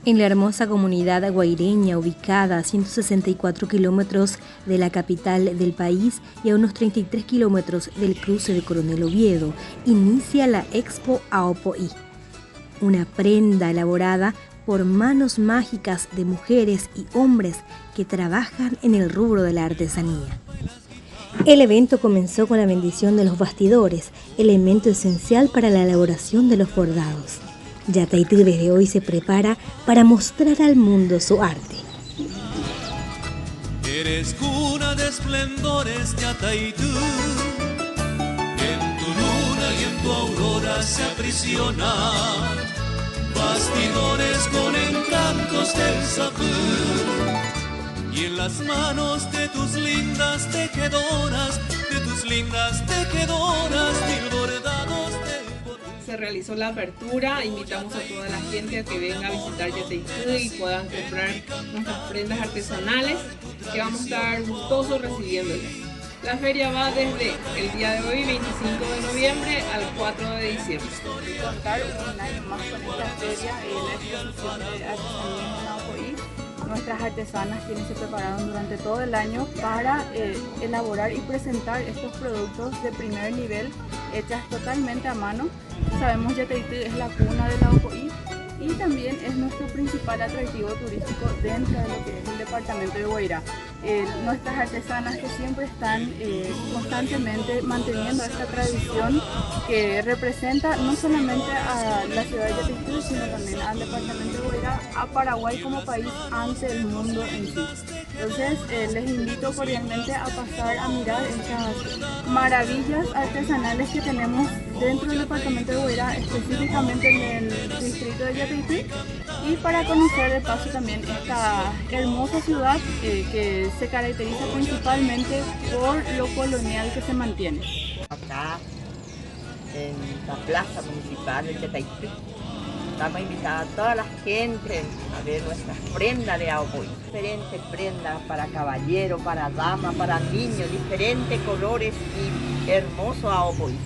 En la hermosa comunidad guaireña, ubicada a 164 kilómetros de la capital del país y a unos 33 kilómetros del cruce de Coronel Oviedo, inicia la Expo Aopoí, una prenda elaborada por manos mágicas de mujeres y hombres que trabajan en el rubro de la artesanía. El evento comenzó con la bendición de los bastidores, elemento esencial para la elaboración de los bordados. Yataitú desde hoy se prepara para mostrar al mundo su arte. Eres cuna de esplendores, Yataitú. En tu luna y en tu aurora se aprisionan bastidores con encantos del zafir. Y en las manos de tus lindas tejedoras, mil bordados de... Se realizó la apertura, invitamos a toda la gente a que venga a visitar Yataitú y puedan comprar nuestras prendas artesanales, que vamos a estar gustosos recibiéndoles. La feria va desde el día de hoy, 25 de noviembre, al 4 de diciembre. Contar un año más con esta feria, la exposición de artesanía en Aopoí. Nuestras artesanas quienes se prepararon durante todo el año para elaborar y presentar estos productos de primer nivel, hechas totalmente a mano. Sabemos que Yataitú es la cuna del Aopoí y también es nuestro principal atractivo turístico dentro de lo que es el departamento de Guairá. Nuestras artesanas que siempre están constantemente manteniendo esta tradición que representa no solamente a la ciudad de Yataitú, sino también al departamento de Guairá, a Paraguay como país ante el mundo en sí. Entonces les invito cordialmente a pasar a mirar estas maravillas artesanales que tenemos dentro del departamento de Guairá, específicamente en el distrito de Yataitú, y para conocer de paso también esta hermosa ciudad que se caracteriza principalmente por lo colonial que se mantiene. Acá en la plaza municipal de Yataitú estamos invitados a toda la gente a ver nuestras prendas de Aopoí. Diferentes prendas para caballero, para dama, para niños, diferentes colores y hermoso Aopoí.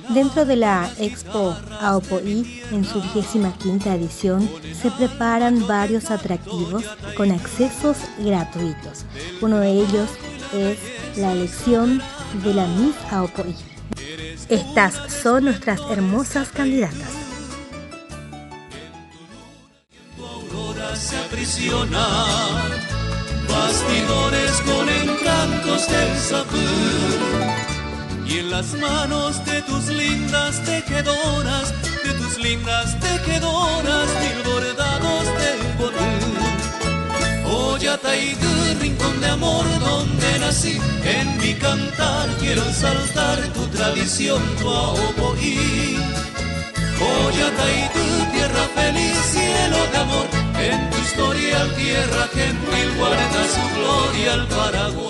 Dentro de la Expo Aopoí, en su 25ª edición, se preparan varios atractivos con accesos gratuitos. Uno de ellos es la elección de la Miss Aopoí. Estas son nuestras hermosas candidatas. Se aprisionan bastidores con encantos del zafir. Y en las manos de tus lindas tejedoras, mil bordados de bonil. Oh Yataitú, rincón de amor donde nací, en mi cantar quiero exaltar tu tradición, tu Aopoí. Oh Yataitú, tierra feliz, cielo de amor, en tu historia tierra gentil guarda su gloria al Paraguay.